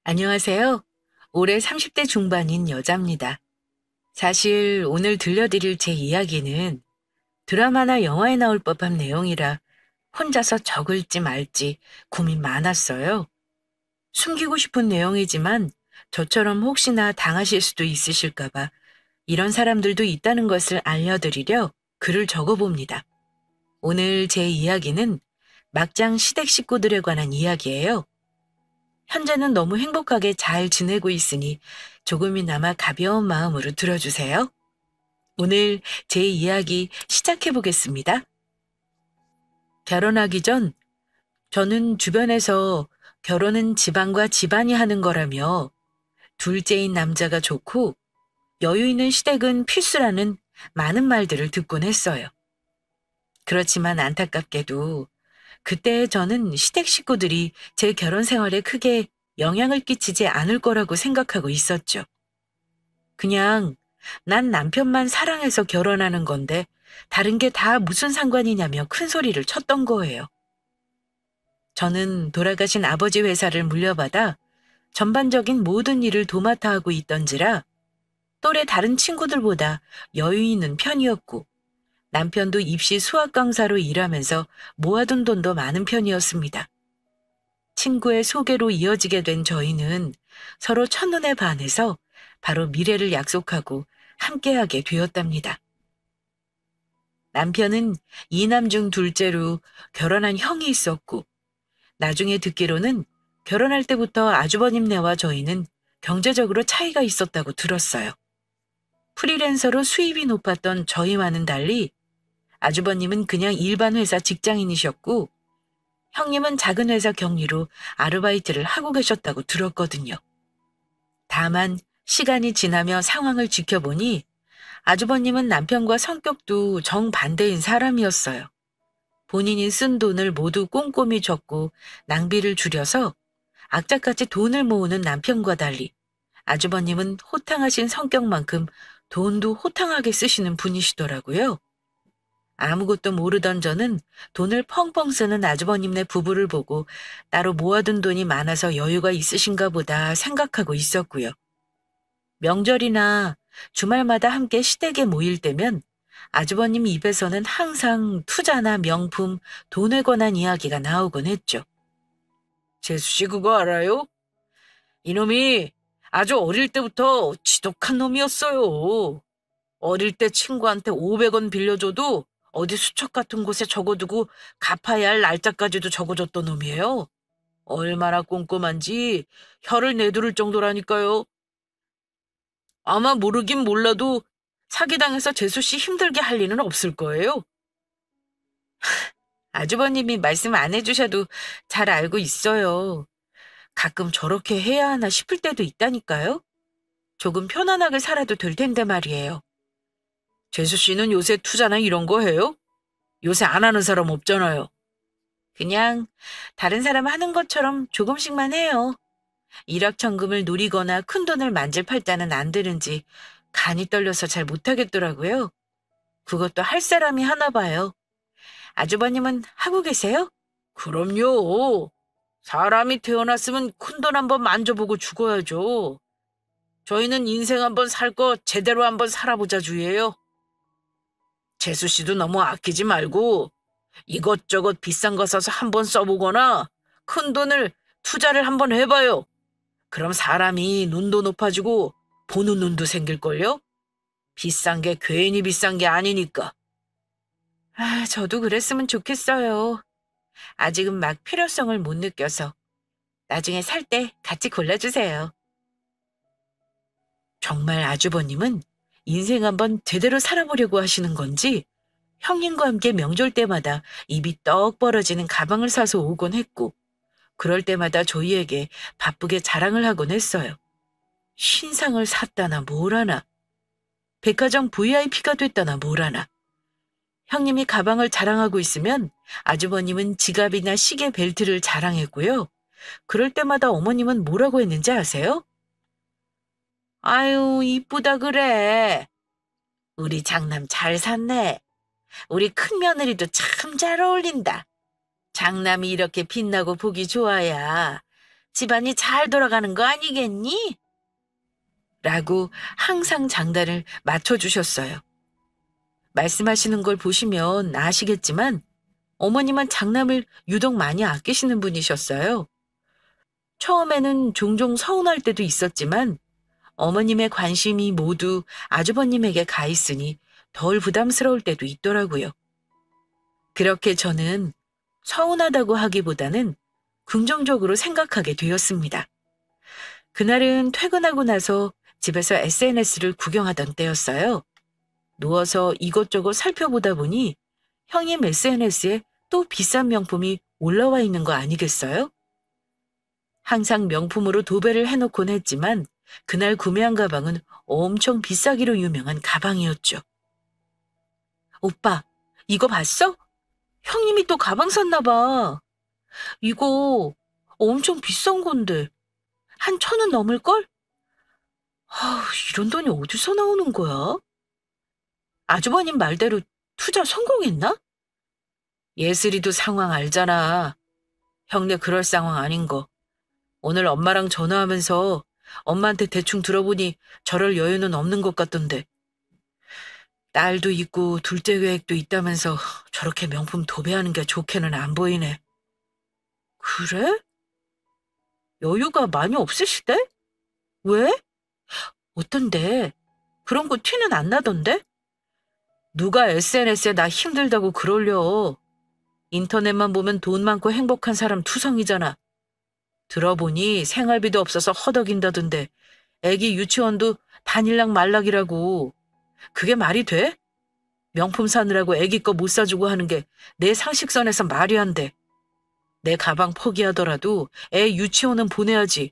안녕하세요. 올해 30대 중반인 여자입니다. 사실 오늘 들려드릴 제 이야기는 드라마나 영화에 나올 법한 내용이라 혼자서 적을지 말지 고민 많았어요. 숨기고 싶은 내용이지만 저처럼 혹시나 당하실 수도 있으실까봐 이런 사람들도 있다는 것을 알려드리려 글을 적어봅니다. 오늘 제 이야기는 막장 시댁 식구들에 관한 이야기예요. 현재는 너무 행복하게 잘 지내고 있으니 조금이나마 가벼운 마음으로 들어주세요. 오늘 제 이야기 시작해 보겠습니다. 결혼하기 전 저는 주변에서 결혼은 집안과 집안이 하는 거라며 둘째인 남자가 좋고 여유 있는 시댁은 필수라는 많은 말들을 듣곤 했어요. 그렇지만 안타깝게도 그때 저는 시댁 식구들이 제 결혼 생활에 크게 영향을 끼치지 않을 거라고 생각하고 있었죠. 그냥 난 남편만 사랑해서 결혼하는 건데 다른 게 다 무슨 상관이냐며 큰 소리를 쳤던 거예요. 저는 돌아가신 아버지 회사를 물려받아 전반적인 모든 일을 도맡아 하고 있던지라 또래 다른 친구들보다 여유 있는 편이었고 남편도 입시 수학 강사로 일하면서 모아둔 돈도 많은 편이었습니다. 친구의 소개로 이어지게 된 저희는 서로 첫눈에 반해서 바로 미래를 약속하고 함께하게 되었답니다. 남편은 이남 중 둘째로 결혼한 형이 있었고 나중에 듣기로는 결혼할 때부터 아주버님네와 저희는 경제적으로 차이가 있었다고 들었어요. 프리랜서로 수입이 높았던 저희와는 달리 아주버님은 그냥 일반 회사 직장인이셨고 형님은 작은 회사 경리로 아르바이트를 하고 계셨다고 들었거든요. 다만 시간이 지나며 상황을 지켜보니 아주버님은 남편과 성격도 정반대인 사람이었어요. 본인이 쓴 돈을 모두 꼼꼼히 적고 낭비를 줄여서 악착같이 돈을 모으는 남편과 달리 아주버님은 호탕하신 성격만큼 돈도 호탕하게 쓰시는 분이시더라고요. 아무것도 모르던 저는 돈을 펑펑 쓰는 아주버님네 부부를 보고 따로 모아둔 돈이 많아서 여유가 있으신가 보다 생각하고 있었고요. 명절이나 주말마다 함께 시댁에 모일 때면 아주버님 입에서는 항상 투자나 명품, 돈에 관한 이야기가 나오곤 했죠. 재수 씨 그거 알아요? 이놈이 아주 어릴 때부터 지독한 놈이었어요. 어릴 때 친구한테 500원 빌려줘도 어디 수첩 같은 곳에 적어두고 갚아야 할 날짜까지도 적어줬던 놈이에요. 얼마나 꼼꼼한지 혀를 내두를 정도라니까요. 아마 모르긴 몰라도 사기당해서 재수씨 힘들게 할 리는 없을 거예요. 아주버님이 말씀 안 해주셔도 잘 알고 있어요. 가끔 저렇게 해야 하나 싶을 때도 있다니까요. 조금 편안하게 살아도 될 텐데 말이에요. 재수씨는 요새 투자나 이런 거 해요? 요새 안 하는 사람 없잖아요. 그냥 다른 사람 하는 것처럼 조금씩만 해요. 일확천금을 노리거나 큰돈을 만질 팔자는 안 되는지 간이 떨려서 잘 못하겠더라고요. 그것도 할 사람이 하나 봐요. 아주버님은 하고 계세요? 그럼요. 사람이 태어났으면 큰돈 한번 만져보고 죽어야죠. 저희는 인생 한번 살 거 제대로 한번 살아보자 주의예요. 재수 씨도 너무 아끼지 말고 이것저것 비싼 거 사서 한번 써보거나 큰 돈을 투자를 한번 해봐요. 그럼 사람이 눈도 높아지고 보는 눈도 생길걸요? 비싼 게 괜히 비싼 게 아니니까. 저도 그랬으면 좋겠어요. 아직은 막 필요성을 못 느껴서. 나중에 살 때 같이 골라주세요. 정말 아주버님은 인생 한번 제대로 살아보려고 하시는 건지 형님과 함께 명절 때마다 입이 떡 벌어지는 가방을 사서 오곤 했고 그럴 때마다 저희에게 바쁘게 자랑을 하곤 했어요. 신상을 샀다나 뭘하나. 백화점 VIP가 됐다나 뭘하나. 형님이 가방을 자랑하고 있으면 아주버님은 지갑이나 시계 벨트를 자랑했고요. 그럴 때마다 어머님은 뭐라고 했는지 아세요? 아유, 이쁘다 그래. 우리 장남 잘 샀네. 우리 큰며느리도 참 잘 어울린다. 장남이 이렇게 빛나고 보기 좋아야 집안이 잘 돌아가는 거 아니겠니? 라고 항상 장단을 맞춰주셨어요. 말씀하시는 걸 보시면 아시겠지만 어머님은 장남을 유독 많이 아끼시는 분이셨어요. 처음에는 종종 서운할 때도 있었지만 어머님의 관심이 모두 아주버님에게 가 있으니 덜 부담스러울 때도 있더라고요. 그렇게 저는 서운하다고 하기보다는 긍정적으로 생각하게 되었습니다. 그날은 퇴근하고 나서 집에서 SNS를 구경하던 때였어요. 누워서 이것저것 살펴보다 보니 형님 SNS에 또 비싼 명품이 올라와 있는 거 아니겠어요? 항상 명품으로 도배를 해놓곤 했지만 그날 구매한 가방은 엄청 비싸기로 유명한 가방이었죠. 오빠, 이거 봤어? 형님이 또 가방 샀나 봐. 이거 엄청 비싼 건데 한 1,000원 넘을걸? 아, 이런 돈이 어디서 나오는 거야? 아주버님 말대로 투자 성공했나? 예슬이도 상황 알잖아. 형네 그럴 상황 아닌 거. 오늘 엄마랑 전화하면서 엄마한테 대충 들어보니 저럴 여유는 없는 것 같던데. 딸도 있고 둘째 계획도 있다면서 저렇게 명품 도배하는 게 좋게는 안 보이네. 그래? 여유가 많이 없으시대? 왜? 어떤데? 그런 거 티는 안 나던데? 누가 SNS에 나 힘들다고 그러려. 인터넷만 보면 돈 많고 행복한 사람 투성이잖아. 들어보니 생활비도 없어서 허덕인다던데 애기 유치원도 다닐락 말락이라고. 그게 말이 돼? 명품 사느라고 애기 거 못 사주고 하는 게 내 상식선에서 말이 안 돼. 내 가방 포기하더라도 애 유치원은 보내야지.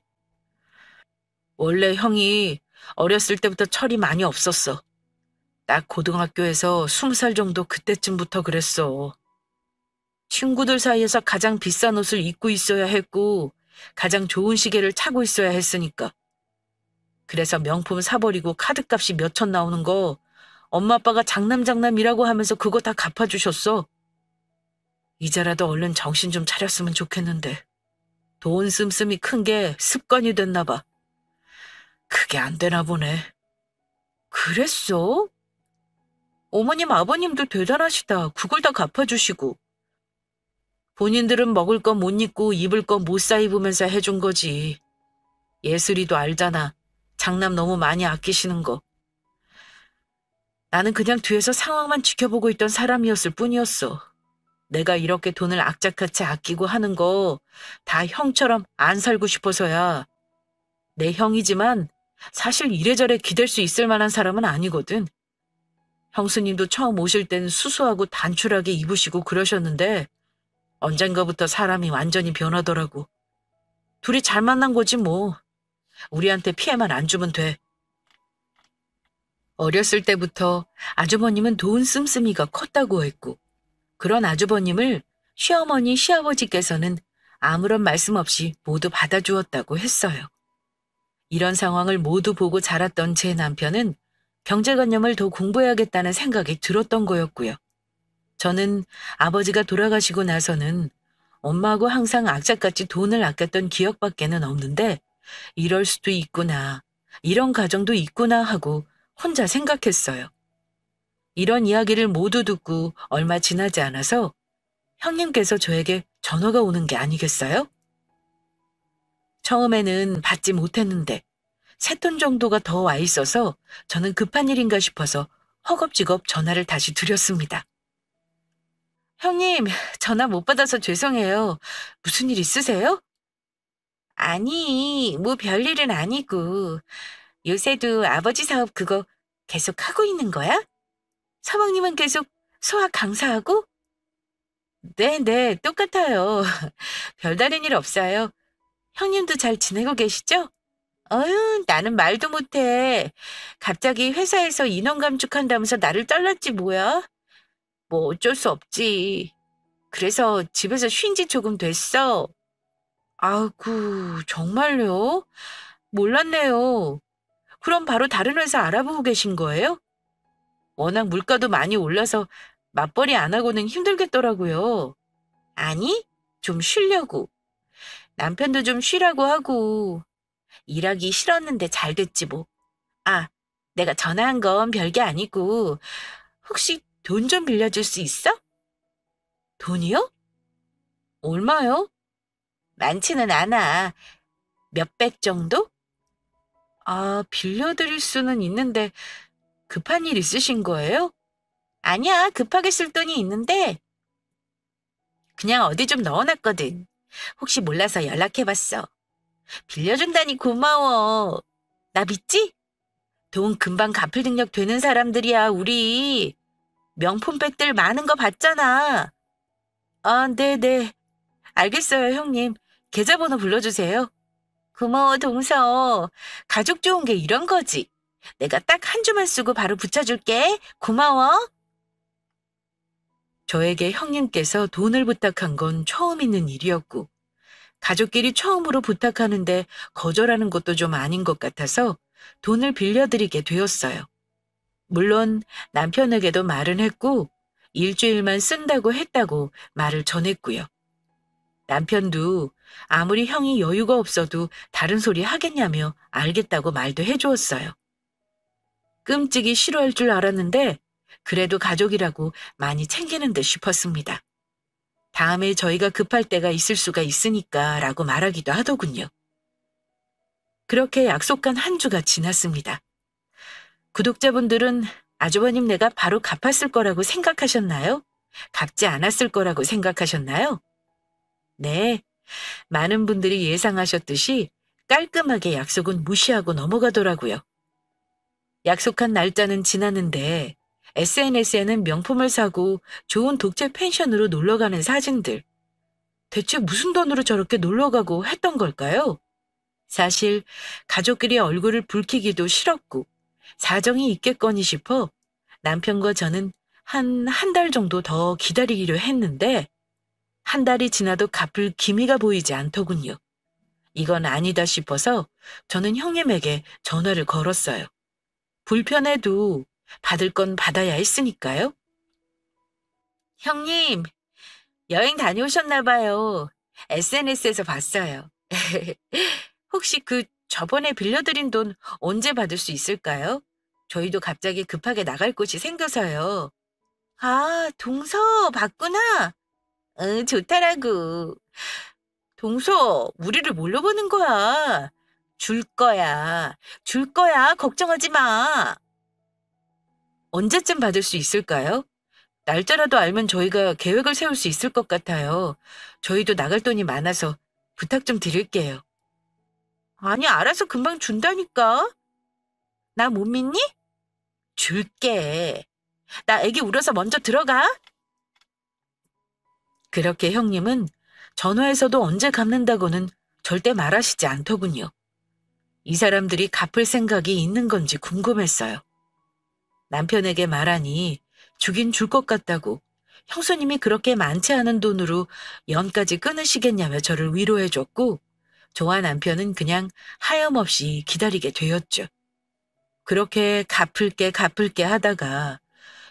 원래 형이 어렸을 때부터 철이 많이 없었어. 딱 고등학교에서 20살 정도 그때쯤부터 그랬어. 친구들 사이에서 가장 비싼 옷을 입고 있어야 했고 가장 좋은 시계를 차고 있어야 했으니까. 그래서 명품 사버리고 카드값이 몇천 나오는 거 엄마 아빠가 장남이라고 하면서 그거 다 갚아주셨어. 이제라도 얼른 정신 좀 차렸으면 좋겠는데 돈 씀씀이 큰 게 습관이 됐나 봐. 그게 안 되나 보네. 그랬어? 어머님 아버님도 대단하시다. 그걸 다 갚아주시고. 본인들은 먹을 거 못 입고 입을 거 못 사 입으면서 해준 거지. 예슬이도 알잖아. 장남 너무 많이 아끼시는 거. 나는 그냥 뒤에서 상황만 지켜보고 있던 사람이었을 뿐이었어. 내가 이렇게 돈을 악착같이 아끼고 하는 거 다 형처럼 안 살고 싶어서야. 내 형이지만 사실 이래저래 기댈 수 있을 만한 사람은 아니거든. 형수님도 처음 오실 땐 수수하고 단출하게 입으시고 그러셨는데 언젠가부터 사람이 완전히 변하더라고. 둘이 잘 만난 거지 뭐. 우리한테 피해만 안 주면 돼. 어렸을 때부터 아주버님은 돈 씀씀이가 컸다고 했고 그런 아주버님을 시어머니, 시아버지께서는 아무런 말씀 없이 모두 받아주었다고 했어요. 이런 상황을 모두 보고 자랐던 제 남편은 경제관념을 더 공부해야겠다는 생각이 들었던 거였고요. 저는 아버지가 돌아가시고 나서는 엄마하고 항상 악착같이 돈을 아꼈던 기억밖에는 없는데 이럴 수도 있구나, 이런 가정도 있구나 하고 혼자 생각했어요. 이런 이야기를 모두 듣고 얼마 지나지 않아서 형님께서 저에게 전화가 오는 게 아니겠어요? 처음에는 받지 못했는데 3톤 정도가 더 와 있어서 저는 급한 일인가 싶어서 허겁지겁 전화를 다시 드렸습니다. 형님, 전화 못 받아서 죄송해요. 무슨 일 있으세요? 아니, 뭐 별일은 아니고. 요새도 아버지 사업 그거 계속 하고 있는 거야? 서방님은 계속 소학 강사하고? 네네, 똑같아요. 별다른 일 없어요. 형님도 잘 지내고 계시죠? 어휴, 나는 말도 못해. 갑자기 회사에서 인원 감축한다면서 나를 잘랐지 뭐야? 뭐 어쩔 수 없지. 그래서 집에서 쉰 지 조금 됐어. 아이고, 정말요? 몰랐네요. 그럼 바로 다른 회사 알아보고 계신 거예요? 워낙 물가도 많이 올라서 맞벌이 안 하고는 힘들겠더라고요. 아니, 좀 쉬려고. 남편도 좀 쉬라고 하고 일하기 싫었는데 잘 됐지 뭐. 아, 내가 전화한 건 별게 아니고 혹시 돈 좀 빌려줄 수 있어? 돈이요? 얼마요? 많지는 않아. 몇백 정도? 아, 빌려드릴 수는 있는데 급한 일 있으신 거예요? 아니야, 급하게 쓸 돈이 있는데 그냥 어디 좀 넣어놨거든. 혹시 몰라서 연락해봤어. 빌려준다니 고마워. 나 믿지? 돈 금방 갚을 능력 되는 사람들이야, 우리. 명품백들 많은 거 봤잖아. 아, 네네. 알겠어요, 형님. 계좌번호 불러주세요. 고마워, 동서. 가족 좋은 게 이런 거지. 내가 딱 한 주만 쓰고 바로 붙여줄게. 고마워. 저에게 형님께서 돈을 부탁한 건 처음 있는 일이었고, 가족끼리 처음으로 부탁하는데 거절하는 것도 좀 아닌 것 같아서 돈을 빌려드리게 되었어요. 물론 남편에게도 말은 했고, 일주일만 쓴다고 했다고 말을 전했고요. 남편도 아무리 형이 여유가 없어도 다른 소리 하겠냐며 알겠다고 말도 해주었어요. 끔찍이 싫어할 줄 알았는데 그래도 가족이라고 많이 챙기는 듯 싶었습니다. 다음에 저희가 급할 때가 있을 수가 있으니까 라고 말하기도 하더군요. 그렇게 약속한 한 주가 지났습니다. 구독자분들은 아주버님네가 바로 갚았을 거라고 생각하셨나요? 갚지 않았을 거라고 생각하셨나요? 네, 많은 분들이 예상하셨듯이 깔끔하게 약속은 무시하고 넘어가더라고요. 약속한 날짜는 지났는데 SNS에는 명품을 사고 좋은 독채 펜션으로 놀러가는 사진들. 대체 무슨 돈으로 저렇게 놀러가고 했던 걸까요? 사실 가족끼리 얼굴을 붉히기도 싫었고 사정이 있겠거니 싶어 남편과 저는 한 달 정도 더 기다리기로 했는데 한 달이 지나도 갚을 기미가 보이지 않더군요. 이건 아니다 싶어서 저는 형님에게 전화를 걸었어요. 불편해도 받을 건 받아야 했으니까요. 형님, 여행 다녀오셨나 봐요. SNS에서 봤어요. 혹시 저번에 빌려드린 돈 언제 받을 수 있을까요? 저희도 갑자기 급하게 나갈 곳이 생겨서요. 아, 동서 봤구나. 응, 좋다라고. 동서, 우리를 뭘로 보는 거야? 줄 거야. 줄 거야. 걱정하지 마. 언제쯤 받을 수 있을까요? 날짜라도 알면 저희가 계획을 세울 수 있을 것 같아요. 저희도 나갈 돈이 많아서 부탁 좀 드릴게요. 아니, 알아서 금방 준다니까. 나 못 믿니? 줄게. 나 애기 울어서 먼저 들어가. 그렇게 형님은 전화에서도 언제 갚는다고는 절대 말하시지 않더군요. 이 사람들이 갚을 생각이 있는 건지 궁금했어요. 남편에게 말하니 주긴 줄 것 같다고 형수님이 그렇게 많지 않은 돈으로 연까지 끊으시겠냐며 저를 위로해줬고 저와 남편은 그냥 하염없이 기다리게 되었죠. 그렇게 갚을게 하다가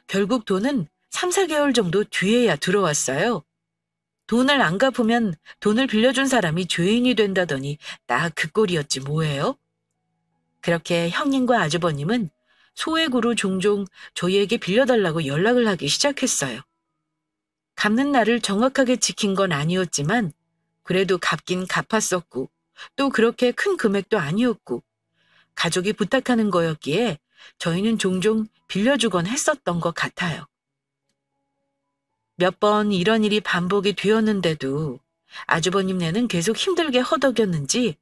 결국 돈은 3, 4개월 정도 뒤에야 들어왔어요. 돈을 안 갚으면 돈을 빌려준 사람이 죄인이 된다더니 나 그 꼴이었지 뭐예요? 그렇게 형님과 아주버님은 소액으로 종종 저희에게 빌려달라고 연락을 하기 시작했어요. 갚는 날을 정확하게 지킨 건 아니었지만 그래도 갚긴 갚았었고 또 그렇게 큰 금액도 아니었고 가족이 부탁하는 거였기에 저희는 종종 빌려주곤 했었던 것 같아요. 몇 번 이런 일이 반복이 되었는데도 아주버님네는 계속 힘들게 허덕였는지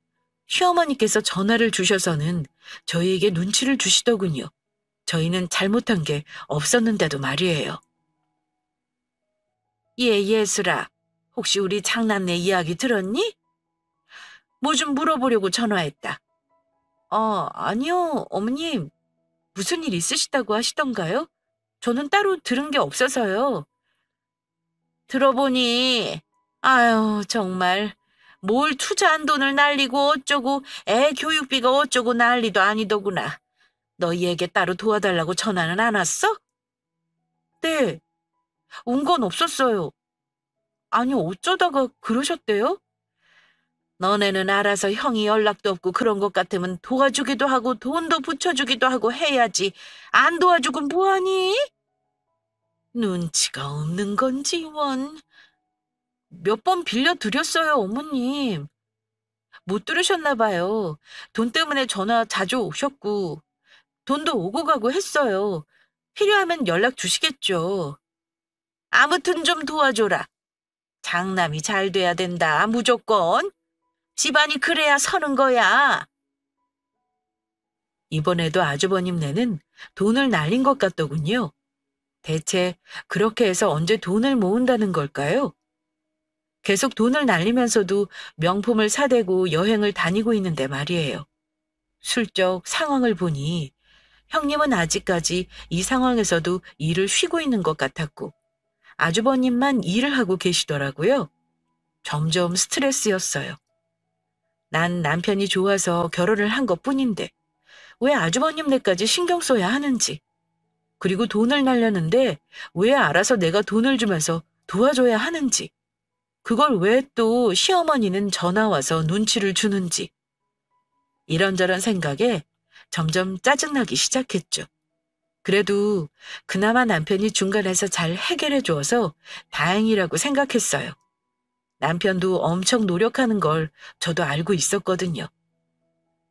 시어머니께서 전화를 주셔서는 저희에게 눈치를 주시더군요. 저희는 잘못한 게 없었는데도 말이에요. 예술아, 혹시 우리 장남네 이야기 들었니? 뭐 좀 물어보려고 전화했다. 아니요, 어머님. 무슨 일 있으시다고 하시던가요? 저는 따로 들은 게 없어서요. 들어보니, 아유, 정말, 뭘 투자한 돈을 날리고 어쩌고, 애 교육비가 어쩌고 난리도 아니더구나. 너희에게 따로 도와달라고 전화는 안 왔어? 네, 온 건 없었어요. 아니, 어쩌다가 그러셨대요? 너네는 알아서 형이 연락도 없고 그런 것 같으면 도와주기도 하고 돈도 붙여주기도 하고 해야지. 안 도와주고 뭐하니? 눈치가 없는 건지 원. 몇 번 빌려드렸어요, 어머님. 못 들으셨나 봐요. 돈 때문에 전화 자주 오셨고 돈도 오고 가고 했어요. 필요하면 연락 주시겠죠. 아무튼 좀 도와줘라. 장남이 잘 돼야 된다, 무조건. 집안이 그래야 서는 거야. 이번에도 아주버님네는 돈을 날린 것 같더군요. 대체 그렇게 해서 언제 돈을 모은다는 걸까요? 계속 돈을 날리면서도 명품을 사대고 여행을 다니고 있는데 말이에요. 슬쩍 상황을 보니 형님은 아직까지 이 상황에서도 일을 쉬고 있는 것 같았고 아주버님만 일을 하고 계시더라고요. 점점 스트레스였어요. 난 남편이 좋아서 결혼을 한 것뿐인데 왜 아주버님네까지 신경 써야 하는지, 그리고 돈을 날렸는데 왜 알아서 내가 돈을 주면서 도와줘야 하는지, 그걸 왜 또 시어머니는 전화 와서 눈치를 주는지, 이런저런 생각에 점점 짜증나기 시작했죠. 그래도 그나마 남편이 중간에서 잘 해결해 주어서 다행이라고 생각했어요. 남편도 엄청 노력하는 걸 저도 알고 있었거든요.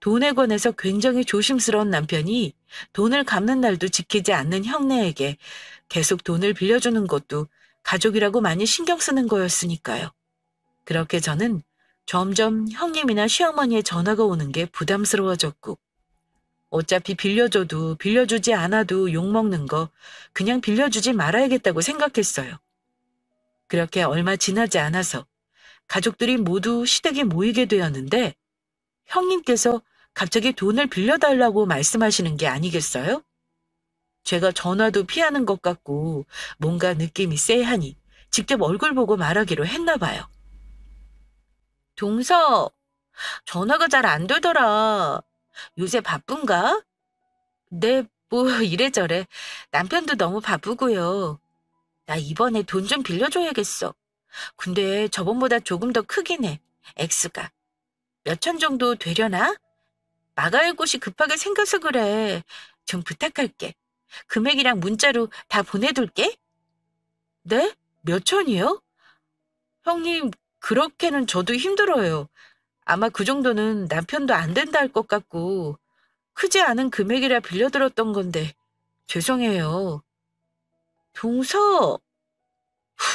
돈에 관해서 굉장히 조심스러운 남편이 돈을 갚는 날도 지키지 않는 형네에게 계속 돈을 빌려주는 것도 가족이라고 많이 신경 쓰는 거였으니까요. 그렇게 저는 점점 형님이나 시어머니의 전화가 오는 게 부담스러워졌고, 어차피 빌려줘도 빌려주지 않아도 욕먹는 거 그냥 빌려주지 말아야겠다고 생각했어요. 그렇게 얼마 지나지 않아서 가족들이 모두 시댁에 모이게 되었는데 형님께서 갑자기 돈을 빌려달라고 말씀하시는 게 아니겠어요? 제가 전화도 피하는 것 같고 뭔가 느낌이 쎄하니 직접 얼굴 보고 말하기로 했나 봐요. 동서, 전화가 잘 안 되더라. 요새 바쁜가? 네, 뭐 이래저래. 남편도 너무 바쁘고요. 나 이번에 돈 좀 빌려줘야겠어. 근데 저번보다 조금 더 크긴 해. 액수가. 몇 천 정도 되려나? 나갈 곳이 급하게 생겨서 그래. 좀 부탁할게. 금액이랑 문자로 다 보내둘게. 네? 몇 천이요? 형님, 그렇게는 저도 힘들어요. 아마 그 정도는 남편도 안 된다 할 것 같고 크지 않은 금액이라 빌려들었던 건데 죄송해요. 동서,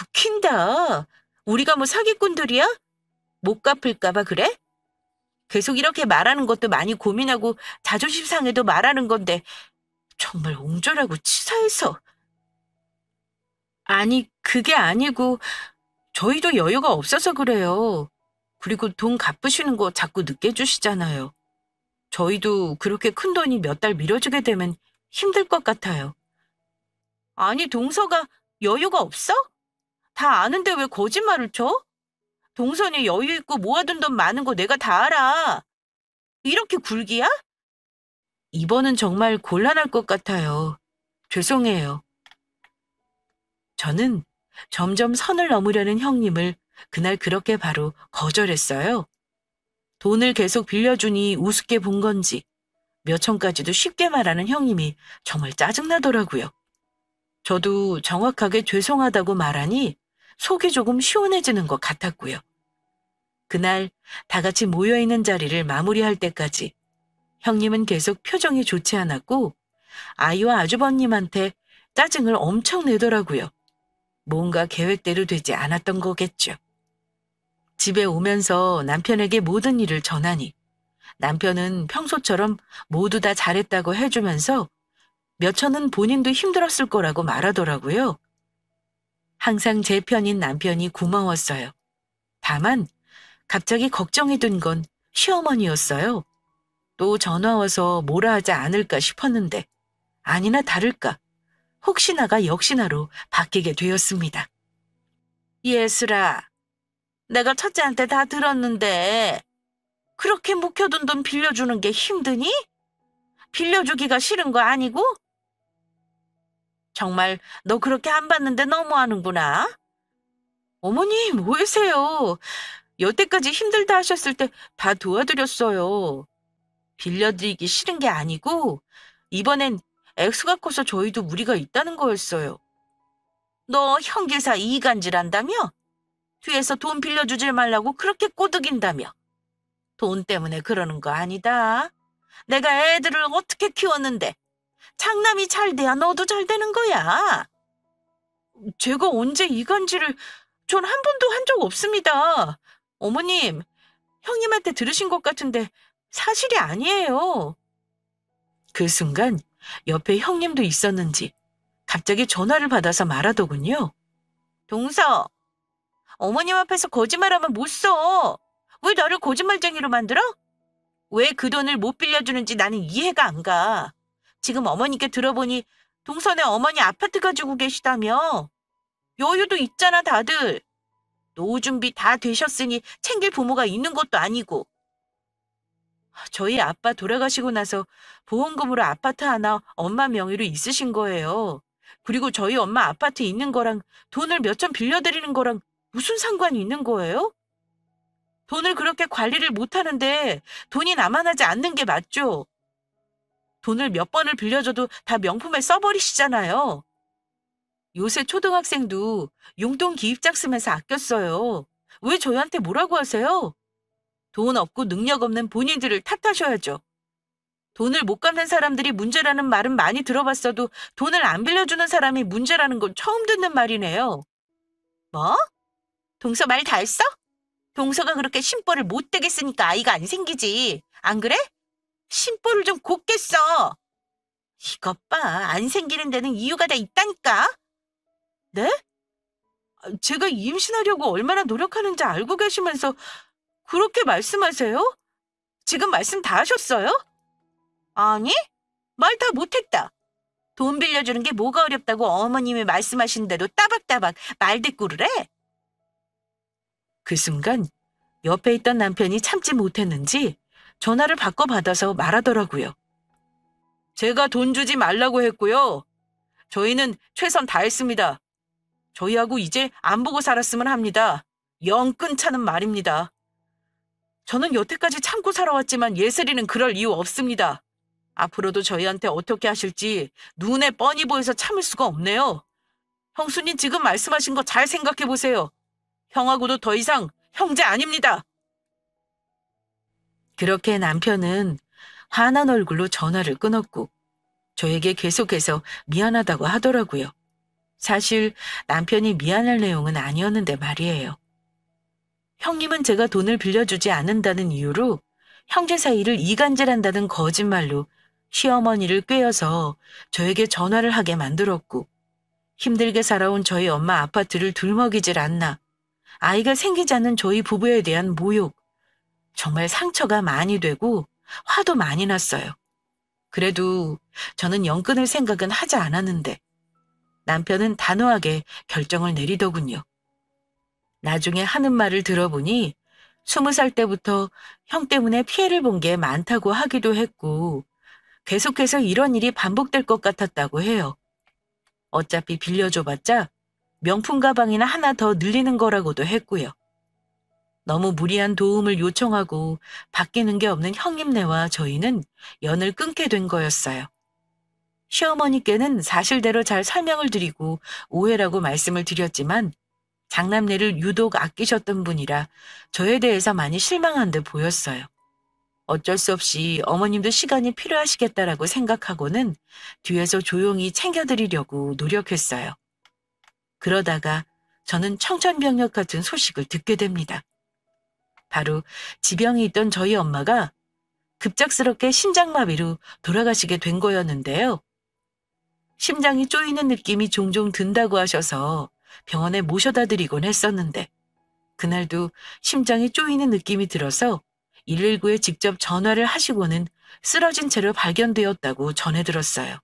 웃긴다. 우리가 뭐 사기꾼들이야? 못 갚을까 봐 그래? 계속 이렇게 말하는 것도 많이 고민하고 자존심 상해도 말하는 건데 정말 옹졸하고 치사해서. 아니, 그게 아니고 저희도 여유가 없어서 그래요. 그리고 돈 갚으시는 거 자꾸 늦게 주시잖아요. 저희도 그렇게 큰 돈이 몇 달 미뤄지게 되면 힘들 것 같아요. 아니, 동서가 여유가 없어? 다 아는데 왜 거짓말을 쳐? 동선이 여유 있고 모아둔 돈 많은 거 내가 다 알아. 이렇게 굴기야? 이번은 정말 곤란할 것 같아요. 죄송해요. 저는 점점 선을 넘으려는 형님을 그날 그렇게 바로 거절했어요. 돈을 계속 빌려주니 우습게 본 건지 몇 천까지도 쉽게 말하는 형님이 정말 짜증나더라고요. 저도 정확하게 죄송하다고 말하니 속이 조금 시원해지는 것 같았고요. 그날 다 같이 모여있는 자리를 마무리할 때까지 형님은 계속 표정이 좋지 않았고 아이와 아주버님한테 짜증을 엄청 내더라고요. 뭔가 계획대로 되지 않았던 거겠죠. 집에 오면서 남편에게 모든 일을 전하니 남편은 평소처럼 모두 다 잘했다고 해주면서 몇 천은 본인도 힘들었을 거라고 말하더라고요. 항상 제 편인 남편이 고마웠어요. 다만 갑자기 걱정이 든 건 시어머니였어요. 또 전화 와서 뭐라 하지 않을까 싶었는데 아니나 다를까 혹시나가 역시나로 바뀌게 되었습니다. 예슬아, 내가 첫째한테 다 들었는데 그렇게 묵혀둔 돈 빌려주는 게 힘드니? 빌려주기가 싫은 거 아니고? 정말 너 그렇게 안 받는데 너무하는구나. 어머님, 왜세요? 여태까지 힘들다 하셨을 때 다 도와드렸어요. 빌려드리기 싫은 게 아니고 이번엔 액수가 커서 저희도 무리가 있다는 거였어요. 너 형제사 이간질한다며? 뒤에서 돈 빌려주질 말라고 그렇게 꼬드긴다며? 돈 때문에 그러는 거 아니다. 내가 애들을 어떻게 키웠는데 장남이 잘 돼야 너도 잘 되는 거야. 제가 언제 이간질을 전 한 번도 한 적 없습니다. 어머님, 형님한테 들으신 것 같은데 사실이 아니에요. 그 순간 옆에 형님도 있었는지 갑자기 전화를 받아서 말하더군요. 동서, 어머님 앞에서 거짓말하면 못 써. 왜 나를 거짓말쟁이로 만들어? 왜 그 돈을 못 빌려주는지 나는 이해가 안 가. 지금 어머니께 들어보니 동선에 어머니 아파트 가지고 계시다며. 여유도 있잖아 다들. 노후 준비 다 되셨으니 챙길 부모가 있는 것도 아니고. 저희 아빠 돌아가시고 나서 보험금으로 아파트 하나 엄마 명의로 있으신 거예요. 그리고 저희 엄마 아파트 있는 거랑 돈을 몇 천 빌려드리는 거랑 무슨 상관이 있는 거예요? 돈을 그렇게 관리를 못하는데 돈이 남아나지 않는 게 맞죠? 돈을 몇 번을 빌려줘도 다 명품에 써버리시잖아요. 요새 초등학생도 용돈 기입장 쓰면서 아꼈어요. 왜 저희한테 뭐라고 하세요? 돈 없고 능력 없는 본인들을 탓하셔야죠. 돈을 못 갚는 사람들이 문제라는 말은 많이 들어봤어도 돈을 안 빌려주는 사람이 문제라는 건 처음 듣는 말이네요. 뭐? 동서 말 다 했어? 동서가 그렇게 심보를 못되게 쓰니까 아이가 안 생기지. 안 그래? 심보를 좀 곱게 써. 이것 봐. 안 생기는 데는 이유가 다 있다니까. 네? 제가 임신하려고 얼마나 노력하는지 알고 계시면서 그렇게 말씀하세요? 지금 말씀 다 하셨어요? 아니, 말 다 못했다. 돈 빌려주는 게 뭐가 어렵다고 어머님이 말씀하신 대로 따박따박 말대꾸를 해? 그 순간 옆에 있던 남편이 참지 못했는지 전화를 바꿔받아서 말하더라고요. 제가 돈 주지 말라고 했고요. 저희는 최선 다했습니다. 저희하고 이제 안 보고 살았으면 합니다. 영 끊자는 말입니다. 저는 여태까지 참고 살아왔지만 예슬이는 그럴 이유 없습니다. 앞으로도 저희한테 어떻게 하실지 눈에 뻔히 보여서 참을 수가 없네요. 형수님 지금 말씀하신 거 잘 생각해 보세요. 형하고도 더 이상 형제 아닙니다. 그렇게 남편은 화난 얼굴로 전화를 끊었고 저에게 계속해서 미안하다고 하더라고요. 사실 남편이 미안할 내용은 아니었는데 말이에요. 형님은 제가 돈을 빌려주지 않는다는 이유로 형제 사이를 이간질한다는 거짓말로 시어머니를 꿰어서 저에게 전화를 하게 만들었고 힘들게 살아온 저희 엄마 아파트를 둘먹이질 않나 아이가 생기지 않는 저희 부부에 대한 모욕, 정말 상처가 많이 되고 화도 많이 났어요. 그래도 저는 영 끊을 생각은 하지 않았는데 남편은 단호하게 결정을 내리더군요. 나중에 하는 말을 들어보니 20살 때부터 형 때문에 피해를 본 게 많다고 하기도 했고 계속해서 이런 일이 반복될 것 같았다고 해요. 어차피 빌려줘봤자 명품 가방이나 하나 더 늘리는 거라고도 했고요. 너무 무리한 도움을 요청하고 바뀌는 게 없는 형님네와 저희는 연을 끊게 된 거였어요. 시어머니께는 사실대로 잘 설명을 드리고 오해라고 말씀을 드렸지만 장남내를 유독 아끼셨던 분이라 저에 대해서 많이 실망한 듯 보였어요. 어쩔 수 없이 어머님도 시간이 필요하시겠다라고 생각하고는 뒤에서 조용히 챙겨드리려고 노력했어요. 그러다가 저는 청천벽력 같은 소식을 듣게 됩니다. 바로 지병이 있던 저희 엄마가 급작스럽게 심장마비로 돌아가시게 된 거였는데요. 심장이 쪼이는 느낌이 종종 든다고 하셔서 병원에 모셔다 드리곤 했었는데 그날도 심장이 쪼이는 느낌이 들어서 119에 직접 전화를 하시고는 쓰러진 채로 발견되었다고 전해 들었어요.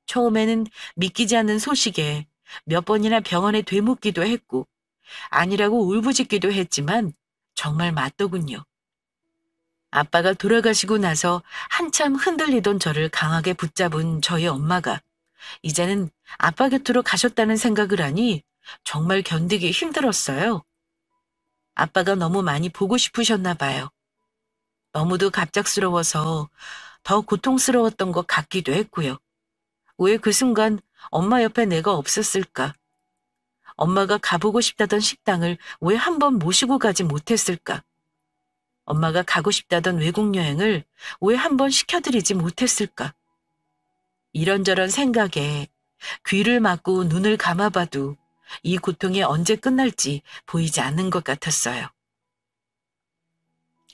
처음에는 믿기지 않는 소식에 몇 번이나 병원에 되묻기도 했고 아니라고 울부짖기도 했지만 정말 맞더군요. 아빠가 돌아가시고 나서 한참 흔들리던 저를 강하게 붙잡은 저희 엄마가 이제는 아빠 곁으로 가셨다는 생각을 하니 정말 견디기 힘들었어요. 아빠가 너무 많이 보고 싶으셨나 봐요. 너무도 갑작스러워서 더 고통스러웠던 것 같기도 했고요. 왜 그 순간 엄마 옆에 내가 없었을까? 엄마가 가보고 싶다던 식당을 왜 한 번 모시고 가지 못했을까? 엄마가 가고 싶다던 외국 여행을 왜 한 번 시켜드리지 못했을까? 이런저런 생각에 귀를 막고 눈을 감아봐도 이 고통이 언제 끝날지 보이지 않는 것 같았어요.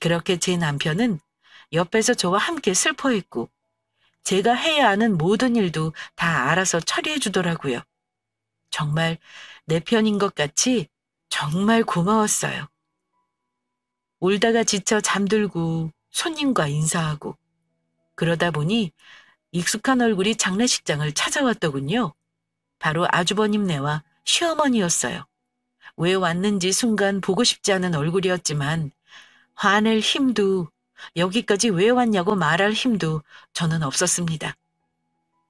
그렇게 제 남편은 옆에서 저와 함께 슬퍼했고 제가 해야 하는 모든 일도 다 알아서 처리해 주더라고요. 정말 내 편인 것 같이 정말 고마웠어요. 울다가 지쳐 잠들고 손님과 인사하고 그러다 보니 익숙한 얼굴이 장례식장을 찾아왔더군요. 바로 아주버님네와 시어머니였어요. 왜 왔는지 순간 보고 싶지 않은 얼굴이었지만 화낼 힘도 여기까지 왜 왔냐고 말할 힘도 저는 없었습니다.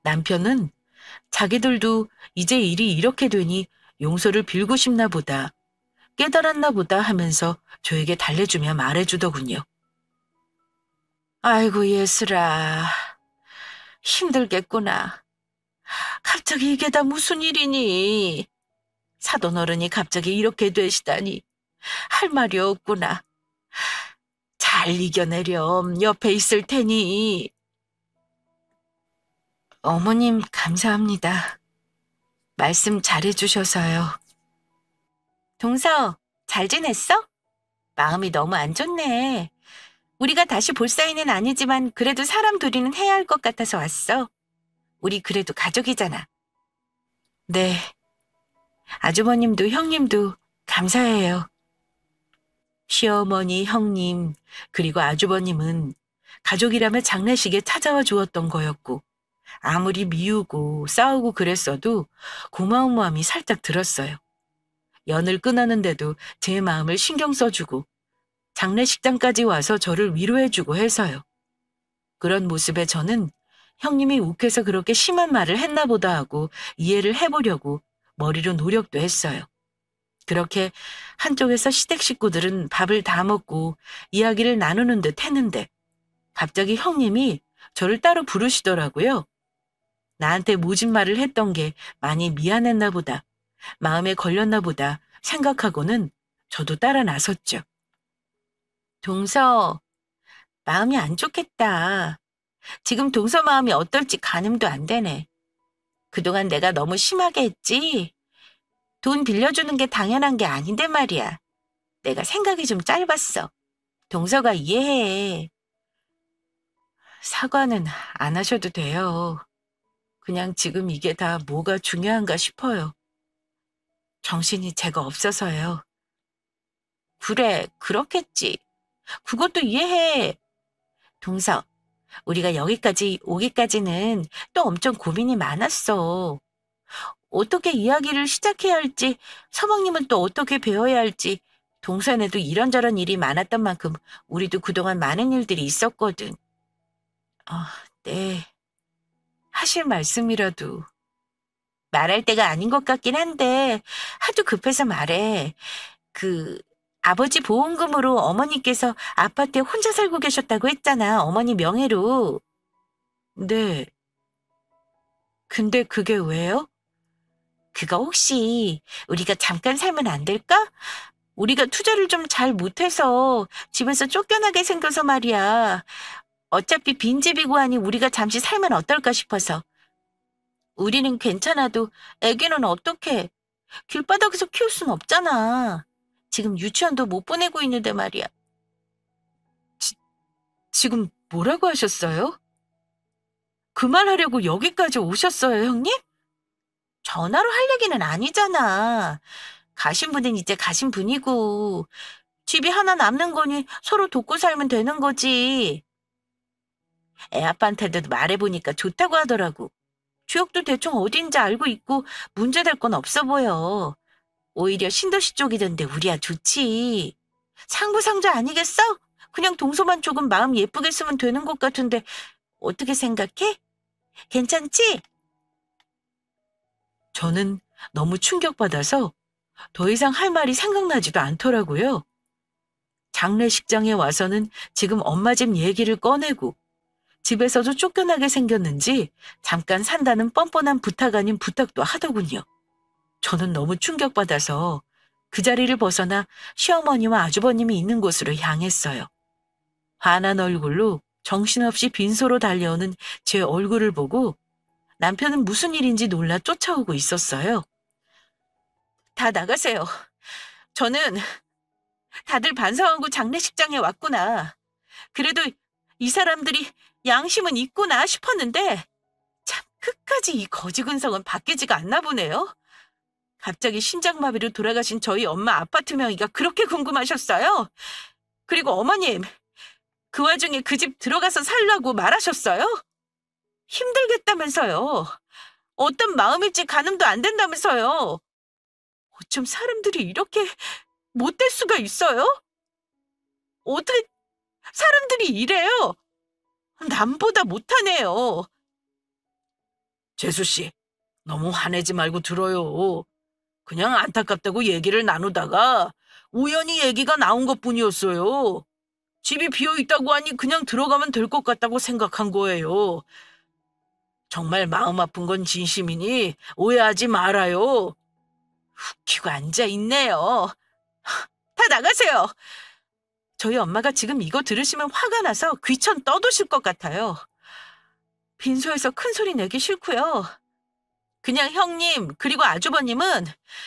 남편은 자기들도 이제 일이 이렇게 되니 용서를 빌고 싶나 보다, 깨달았나 보다 하면서 저에게 달래주며 말해주더군요. 아이고 예슬아, 힘들겠구나. 갑자기 이게 다 무슨 일이니? 사돈어른이 갑자기 이렇게 되시다니 할 말이 없구나. 잘 이겨내렴. 옆에 있을 테니. 어머님 감사합니다. 말씀 잘해주셔서요. 동서, 잘 지냈어? 마음이 너무 안 좋네. 우리가 다시 볼 사이는 아니지만 그래도 사람 둘이는 해야 할 것 같아서 왔어. 우리 그래도 가족이잖아. 네. 아주버님도 형님도 감사해요. 시어머니, 형님, 그리고 아주버님은 가족이라며 장례식에 찾아와 주었던 거였고 아무리 미우고 싸우고 그랬어도 고마운 마음이 살짝 들었어요. 연을 끊었는데도 제 마음을 신경 써주고 장례식장까지 와서 저를 위로해주고 해서요. 그런 모습에 저는 형님이 욱해서 그렇게 심한 말을 했나 보다 하고 이해를 해보려고 머리로 노력도 했어요. 그렇게 한쪽에서 시댁 식구들은 밥을 다 먹고 이야기를 나누는 듯 했는데 갑자기 형님이 저를 따로 부르시더라고요. 나한테 모진 말을 했던 게 많이 미안했나 보다, 마음에 걸렸나 보다 생각하고는 저도 따라 나섰죠. 동서, 마음이 안 좋겠다. 지금 동서 마음이 어떨지 가늠도 안 되네. 그동안 내가 너무 심하게 했지? 돈 빌려주는 게 당연한 게 아닌데 말이야. 내가 생각이 좀 짧았어. 동서가 이해해. 사과는 안 하셔도 돼요. 그냥 지금 이게 다 뭐가 중요한가 싶어요. 정신이 제가 없어서요. 그래, 그렇겠지. 그것도 이해해. 동서, 우리가 여기까지 오기까지는 또 엄청 고민이 많았어. 어떻게 이야기를 시작해야 할지, 서방님은 또 어떻게 배워야 할지, 동선에도 이런저런 일이 많았던 만큼 우리도 그동안 많은 일들이 있었거든. 네. 하실 말씀이라도. 말할 때가 아닌 것 같긴 한데 하도 급해서 말해. 아버지 보험금으로 어머니께서 아파트에 혼자 살고 계셨다고 했잖아. 어머니 명의로. 네. 근데 그게 왜요? 그거 혹시 우리가 잠깐 살면 안 될까? 우리가 투자를 좀 잘 못해서 집에서 쫓겨나게 생겨서 말이야. 어차피 빈집이고 하니 우리가 잠시 살면 어떨까 싶어서. 우리는 괜찮아도 애기는 어떡해. 길바닥에서 키울 순 없잖아. 지금 유치원도 못 보내고 있는데 말이야. 지금 뭐라고 하셨어요? 그 말 하려고 여기까지 오셨어요, 형님? 전화로 할 얘기는 아니잖아. 가신 분은 이제 가신 분이고 집이 하나 남는 거니 서로 돕고 살면 되는 거지. 애 아빠한테도 말해보니까 좋다고 하더라고. 주역도 대충 어딘지 알고 있고 문제될 건 없어 보여. 오히려 신도시 쪽이던데 우리야 좋지. 상부상조 아니겠어? 그냥 동서만 조금 마음 예쁘게 쓰면 되는 것 같은데 어떻게 생각해? 괜찮지? 저는 너무 충격받아서 더 이상 할 말이 생각나지도 않더라고요. 장례식장에 와서는 지금 엄마 집 얘기를 꺼내고 집에서도 쫓겨나게 생겼는지 잠깐 산다는 뻔뻔한 부탁 아닌 부탁도 하더군요. 저는 너무 충격받아서 그 자리를 벗어나 시어머니와 아주버님이 있는 곳으로 향했어요. 환한 얼굴로 정신없이 빈소로 달려오는 제 얼굴을 보고 남편은 무슨 일인지 놀라 쫓아오고 있었어요. 다 나가세요. 저는 다들 반성하고 장례식장에 왔구나. 그래도 이 사람들이 양심은 있구나 싶었는데 참 끝까지 이 거지 근성은 바뀌지가 않나 보네요. 갑자기 심장마비로 돌아가신 저희 엄마 아파트 명의가 그렇게 궁금하셨어요? 그리고 어머님, 그 와중에 그 집 들어가서 살라고 말하셨어요? 힘들겠다면서요. 어떤 마음일지 가늠도 안 된다면서요. 어쩜 사람들이 이렇게 못될 수가 있어요? 어떻게 사람들이 이래요? 남보다 못하네요. 재수씨, 너무 화내지 말고 들어요. 그냥 안타깝다고 얘기를 나누다가 우연히 얘기가 나온 것뿐이었어요. 집이 비어있다고 하니 그냥 들어가면 될 것 같다고 생각한 거예요. 정말 마음 아픈 건 진심이니 오해하지 말아요. 웃기고 앉아있네요. 다 나가세요. 저희 엄마가 지금 이거 들으시면 화가 나서 귀천 떠도실 것 같아요. 빈소에서 큰 소리 내기 싫고요. 그냥 형님 그리고 아주버님은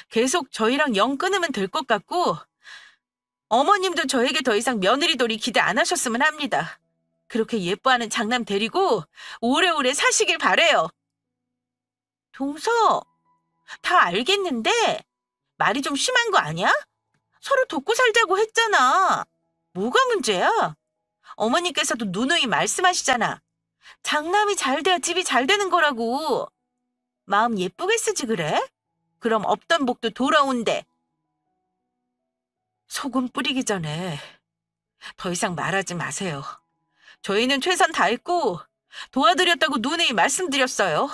계속 저희랑 영 끊으면 될 것 같고 어머님도 저에게 더 이상 며느리돌이 기대 안 하셨으면 합니다. 그렇게 예뻐하는 장남 데리고 오래오래 사시길 바래요. 동서, 다 알겠는데 말이 좀 심한 거 아니야? 서로 돕고 살자고 했잖아. 뭐가 문제야? 어머니께서도 누누이 말씀하시잖아. 장남이 잘 돼야 집이 잘 되는 거라고. 마음 예쁘게 쓰지 그래? 그럼 없던 복도 돌아온대. 소금 뿌리기 전에 더 이상 말하지 마세요. 저희는 최선 다했고 도와드렸다고 누누이 말씀드렸어요.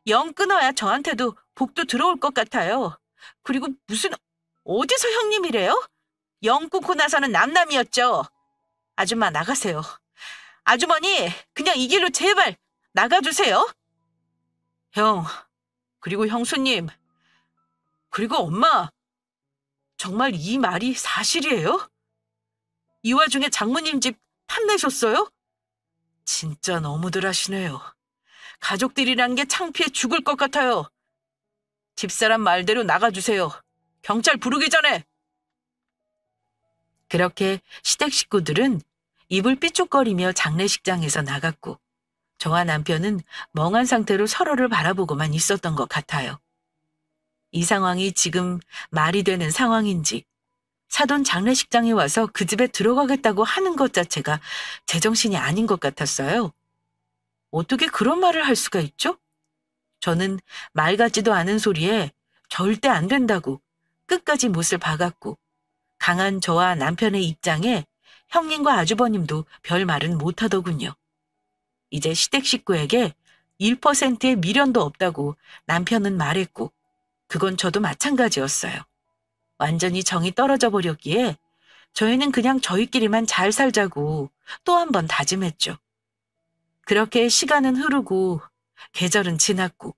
영 끊어야 저한테도 복도 들어올 것 같아요. 그리고 무슨 어디서 형님이래요? 영 끊고 나서는 남남이었죠. 아줌마 나가세요. 아주머니 그냥 이 길로 제발 나가주세요. 형, 그리고 형수님, 그리고 엄마, 정말 이 말이 사실이에요? 이 와중에 장모님 집 탐내셨어요? 진짜 너무들 하시네요. 가족들이란 게 창피해 죽을 것 같아요. 집사람 말대로 나가주세요. 경찰 부르기 전에. 그렇게 시댁 식구들은 입을 삐죽거리며 장례식장에서 나갔고 저와 남편은 멍한 상태로 서로를 바라보고만 있었던 것 같아요. 이 상황이 지금 말이 되는 상황인지 사돈 장례식장에 와서 그 집에 들어가겠다고 하는 것 자체가 제정신이 아닌 것 같았어요. 어떻게 그런 말을 할 수가 있죠? 저는 말 같지도 않은 소리에 절대 안 된다고 끝까지 못을 박았고 강한 저와 남편의 입장에 형님과 아주버님도 별 말은 못하더군요. 이제 시댁 식구에게 1%의 미련도 없다고 남편은 말했고 그건 저도 마찬가지였어요. 완전히 정이 떨어져 버렸기에 저희는 그냥 저희끼리만 잘 살자고 또 한 번 다짐했죠. 그렇게 시간은 흐르고 계절은 지났고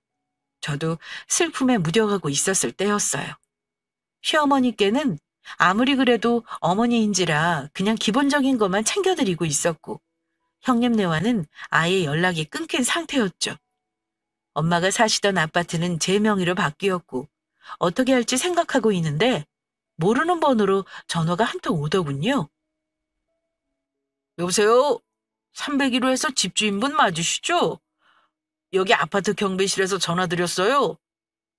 저도 슬픔에 무뎌가고 있었을 때였어요. 시어머니께는 아무리 그래도 어머니인지라 그냥 기본적인 것만 챙겨드리고 있었고 형님네와는 아예 연락이 끊긴 상태였죠. 엄마가 사시던 아파트는 제 명의로 바뀌었고 어떻게 할지 생각하고 있는데 모르는 번호로 전화가 한 통 오더군요. 여보세요? 301호에서 집주인분 맞으시죠? 여기 아파트 경비실에서 전화드렸어요.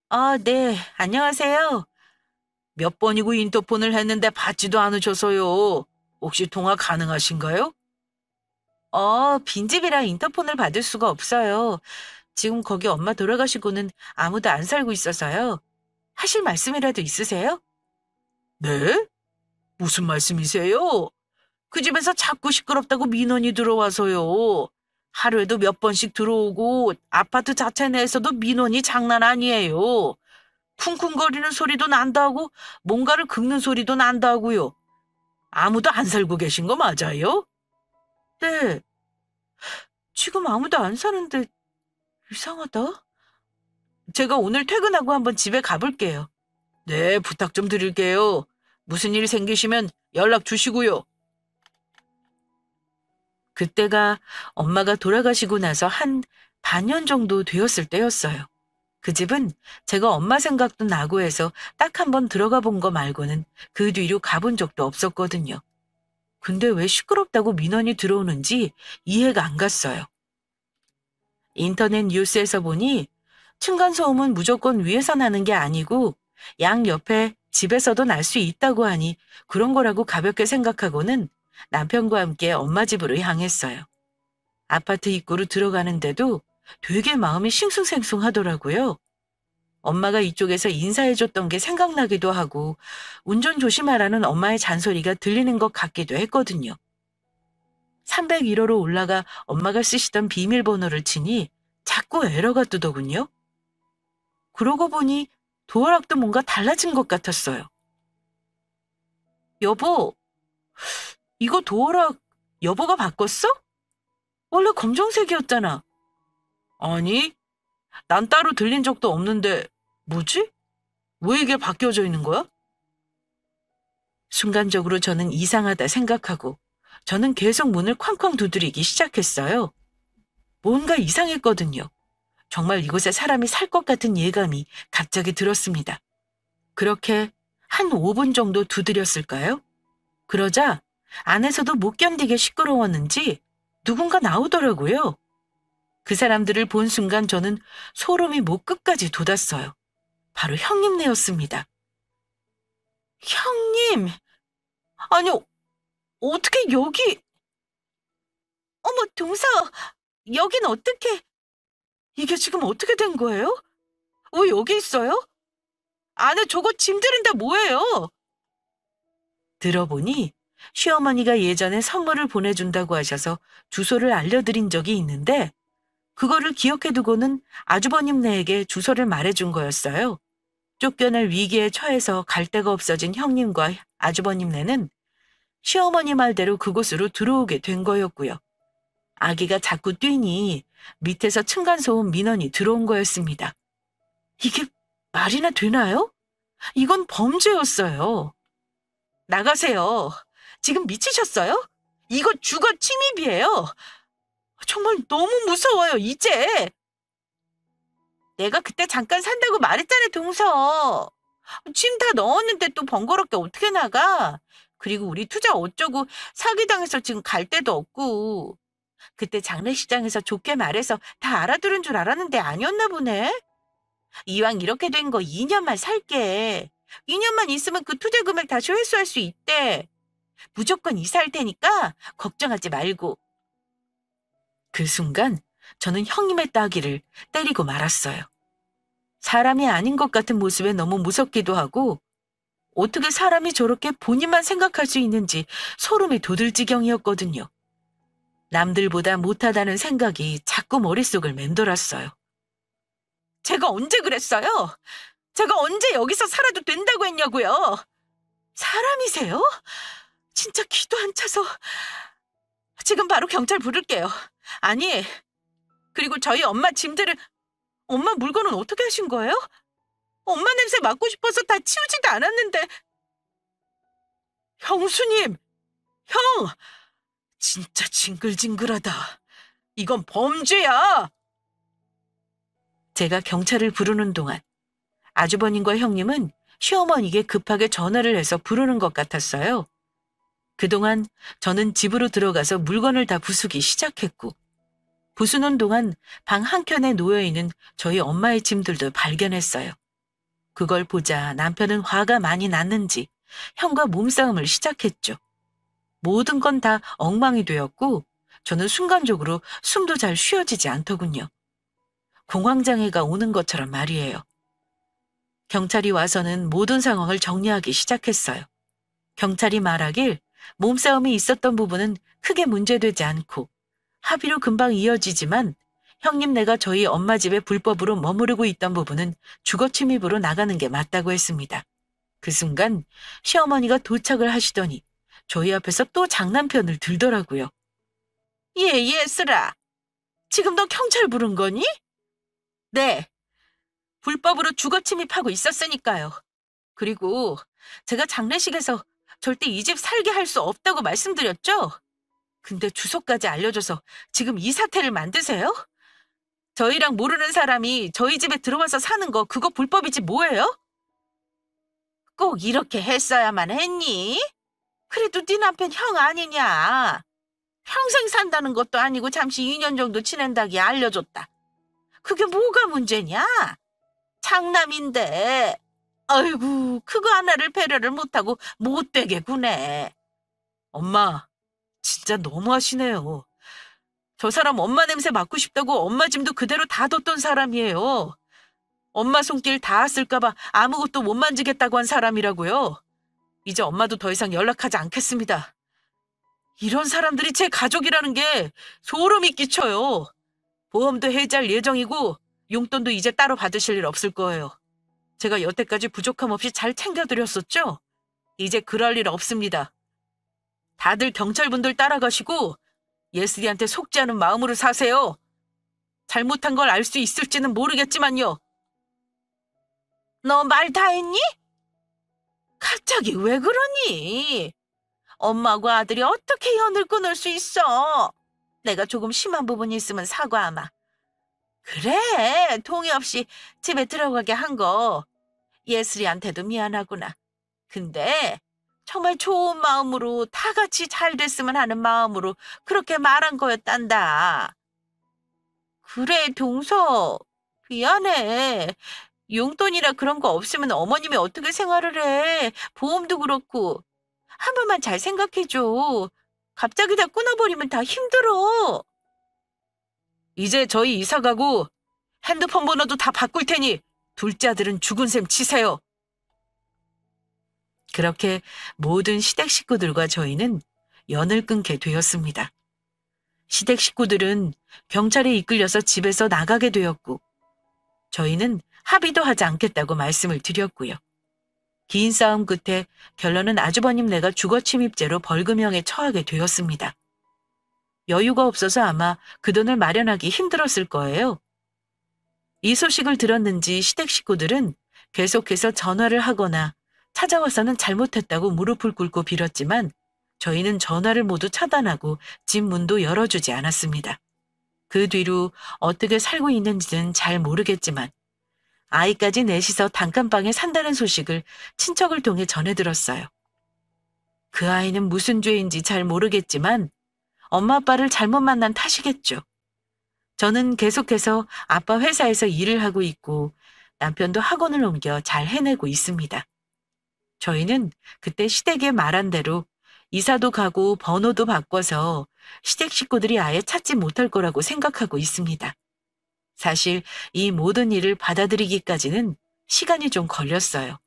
아, 네. 안녕하세요. 몇 번이고 인터폰을 했는데 받지도 않으셔서요. 혹시 통화 가능하신가요? 빈집이라 인터폰을 받을 수가 없어요. 지금 거기 엄마 돌아가시고는 아무도 안 살고 있어서요. 하실 말씀이라도 있으세요? 네? 무슨 말씀이세요? 그 집에서 자꾸 시끄럽다고 민원이 들어와서요. 하루에도 몇 번씩 들어오고 아파트 자체 내에서도 민원이 장난 아니에요. 쿵쿵거리는 소리도 난다고 뭔가를 긁는 소리도 난다고요. 아무도 안 살고 계신 거 맞아요? 네, 지금 아무도 안 사는데 이상하다. 제가 오늘 퇴근하고 한번 집에 가볼게요. 네, 부탁 좀 드릴게요. 무슨 일 생기시면 연락 주시고요. 그때가 엄마가 돌아가시고 나서 한 반년 정도 되었을 때였어요. 그 집은 제가 엄마 생각도 나고 해서 딱 한 번 들어가 본 거 말고는 그 뒤로 가본 적도 없었거든요. 근데 왜 시끄럽다고 민원이 들어오는지 이해가 안 갔어요. 인터넷 뉴스에서 보니 층간소음은 무조건 위에서 나는 게 아니고 양 옆에 집에서도 날 수 있다고 하니 그런 거라고 가볍게 생각하고는 남편과 함께 엄마 집으로 향했어요. 아파트 입구로 들어가는데도 되게 마음이 싱숭생숭하더라고요. 엄마가 이쪽에서 인사해줬던 게 생각나기도 하고 운전 조심하라는 엄마의 잔소리가 들리는 것 같기도 했거든요. 301호로 올라가 엄마가 쓰시던 비밀번호를 치니 자꾸 에러가 뜨더군요. 그러고 보니 도어락도 뭔가 달라진 것 같았어요. 여보, 이거 도어락 여보가 바꿨어? 원래 검정색이었잖아. 아니, 난 따로 들린 적도 없는데 뭐지? 왜 이게 바뀌어져 있는 거야? 순간적으로 저는 이상하다 생각하고 저는 계속 문을 쾅쾅 두드리기 시작했어요. 뭔가 이상했거든요. 정말 이곳에 사람이 살 것 같은 예감이 갑자기 들었습니다. 그렇게 한 5분 정도 두드렸을까요? 그러자 안에서도 못 견디게 시끄러웠는지 누군가 나오더라고요. 그 사람들을 본 순간 저는 소름이 목 끝까지 돋았어요. 바로 형님네였습니다. 형님! 아니, 어떻게 여기... 어머, 동서! 여긴 어떻게... 이게 지금 어떻게 된 거예요? 왜 여기 있어요? 안에 저거 짐들은 다 뭐예요? 들어보니 시어머니가 예전에 선물을 보내준다고 하셔서 주소를 알려드린 적이 있는데 그거를 기억해두고는 아주버님네에게 주소를 말해준 거였어요. 쫓겨날 위기에 처해서 갈 데가 없어진 형님과 아주버님네는 시어머니 말대로 그곳으로 들어오게 된 거였고요. 아기가 자꾸 뛰니 밑에서 층간소음 민원이 들어온 거였습니다. 이게 말이나 되나요? 이건 범죄였어요. 나가세요. 지금 미치셨어요? 이거 주거 침입이에요. 정말 너무 무서워요, 이제. 내가 그때 잠깐 산다고 말했잖아, 동서. 짐 다 넣었는데 또 번거롭게 어떻게 나가? 그리고 우리 투자 어쩌고 사기당해서 지금 갈 데도 없고. 그때 장례식장에서 좋게 말해서 다 알아들은 줄 알았는데 아니었나 보네. 이왕 이렇게 된 거 2년만 살게. 2년만 있으면 그 투자 금액 다시 회수할 수 있대. 무조건 이사할 테니까 걱정하지 말고. 그 순간 저는 형님의 따귀를 때리고 말았어요. 사람이 아닌 것 같은 모습에 너무 무섭기도 하고 어떻게 사람이 저렇게 본인만 생각할 수 있는지 소름이 돋을 지경이었거든요. 남들보다 못하다는 생각이 자꾸 머릿속을 맴돌았어요. 제가 언제 그랬어요? 제가 언제 여기서 살아도 된다고 했냐고요? 사람이세요? 진짜 기도 안 차서. 지금 바로 경찰 부를게요. 아니, 그리고 저희 엄마 짐들을, 엄마 물건은 어떻게 하신 거예요? 엄마 냄새 맡고 싶어서 다 치우지도 않았는데. 형수님, 형! 진짜 징글징글하다. 이건 범죄야. 제가 경찰을 부르는 동안 아주버님과 형님은 시어머니에게 급하게 전화를 해서 부르는 것 같았어요. 그동안 저는 집으로 들어가서 물건을 다 부수기 시작했고 부수는 동안 방 한켠에 놓여있는 저희 엄마의 짐들도 발견했어요. 그걸 보자 남편은 화가 많이 났는지 형과 몸싸움을 시작했죠. 모든 건 다 엉망이 되었고 저는 순간적으로 숨도 잘 쉬어지지 않더군요. 공황장애가 오는 것처럼 말이에요. 경찰이 와서는 모든 상황을 정리하기 시작했어요. 경찰이 말하길 몸싸움이 있었던 부분은 크게 문제되지 않고 합의로 금방 이어지지만 형님네가 저희 엄마 집에 불법으로 머무르고 있던 부분은 주거 침입으로 나가는 게 맞다고 했습니다. 그 순간 시어머니가 도착을 하시더니 저희 앞에서 또 장난편을 들더라고요. 예슬아, 지금 너 경찰 부른 거니? 네, 불법으로 주거 침입하고 있었으니까요. 그리고 제가 장례식에서 절대 이 집 살게 할 수 없다고 말씀드렸죠? 근데 주소까지 알려줘서 지금 이 사태를 만드세요? 저희랑 모르는 사람이 저희 집에 들어와서 사는 거 그거 불법이지 뭐예요? 꼭 이렇게 했어야만 했니? 그래도 네 남편 형 아니냐? 평생 산다는 것도 아니고 잠시 2년 정도 지낸다기 알려줬다. 그게 뭐가 문제냐? 장남인데. 아이고, 그거 하나를 배려를 못하고 못되게 구네. 엄마, 진짜 너무하시네요. 저 사람 엄마 냄새 맡고 싶다고 엄마 짐도 그대로 다 뒀던 사람이에요. 엄마 손길 닿았을까봐 아무것도 못 만지겠다고 한 사람이라고요. 이제 엄마도 더 이상 연락하지 않겠습니다. 이런 사람들이 제 가족이라는 게 소름이 끼쳐요. 보험도 해지할 예정이고 용돈도 이제 따로 받으실 일 없을 거예요. 제가 여태까지 부족함 없이 잘 챙겨드렸었죠? 이제 그럴 일 없습니다. 다들 경찰분들 따라가시고 예슬이한테 속지 않은 마음으로 사세요. 잘못한 걸 알 수 있을지는 모르겠지만요. 너 말 다 했니? 갑자기 왜 그러니? 엄마하고 아들이 어떻게 연을 끊을 수 있어? 내가 조금 심한 부분이 있으면 사과하마. 그래, 동의 없이 집에 들어가게 한 거 예슬이한테도 미안하구나. 근데 정말 좋은 마음으로 다 같이 잘 됐으면 하는 마음으로 그렇게 말한 거였단다. 그래, 동서. 미안해. 용돈이라 그런 거 없으면 어머님이 어떻게 생활을 해. 보험도 그렇고. 한 번만 잘 생각해줘. 갑자기 다 끊어버리면 다 힘들어. 이제 저희 이사 가고 핸드폰 번호도 다 바꿀 테니 둘째 아들은 죽은 셈 치세요. 그렇게 모든 시댁 식구들과 저희는 연을 끊게 되었습니다. 시댁 식구들은 경찰에 이끌려서 집에서 나가게 되었고 저희는 합의도 하지 않겠다고 말씀을 드렸고요. 긴 싸움 끝에 결론은 아주버님네가 주거침입죄로 벌금형에 처하게 되었습니다. 여유가 없어서 아마 그 돈을 마련하기 힘들었을 거예요. 이 소식을 들었는지 시댁 식구들은 계속해서 전화를 하거나 찾아와서는 잘못했다고 무릎을 꿇고 빌었지만 저희는 전화를 모두 차단하고 집 문도 열어주지 않았습니다. 그 뒤로 어떻게 살고 있는지는 잘 모르겠지만 아이까지 넷이서 단칸방에 산다는 소식을 친척을 통해 전해 들었어요. 그 아이는 무슨 죄인지 잘 모르겠지만 엄마 아빠를 잘못 만난 탓이겠죠. 저는 계속해서 아빠 회사에서 일을 하고 있고 남편도 학원을 옮겨 잘 해내고 있습니다. 저희는 그때 시댁에 말한 대로 이사도 가고 번호도 바꿔서 시댁 식구들이 아예 찾지 못할 거라고 생각하고 있습니다. 사실 이 모든 일을 받아들이기까지는 시간이 좀 걸렸어요.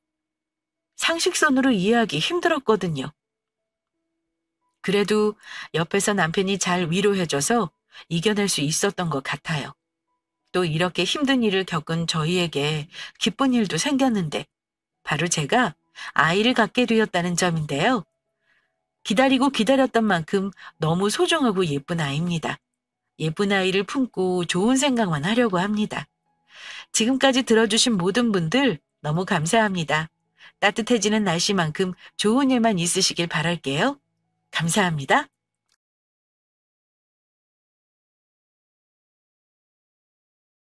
상식선으로 이해하기 힘들었거든요. 그래도 옆에서 남편이 잘 위로해줘서 이겨낼 수 있었던 것 같아요. 또 이렇게 힘든 일을 겪은 저희에게 기쁜 일도 생겼는데 바로 제가 아이를 갖게 되었다는 점인데요. 기다리고 기다렸던 만큼 너무 소중하고 예쁜 아이입니다. 예쁜 아이를 품고 좋은 생각만 하려고 합니다. 지금까지 들어주신 모든 분들 너무 감사합니다. 따뜻해지는 날씨만큼 좋은 일만 있으시길 바랄게요. 감사합니다.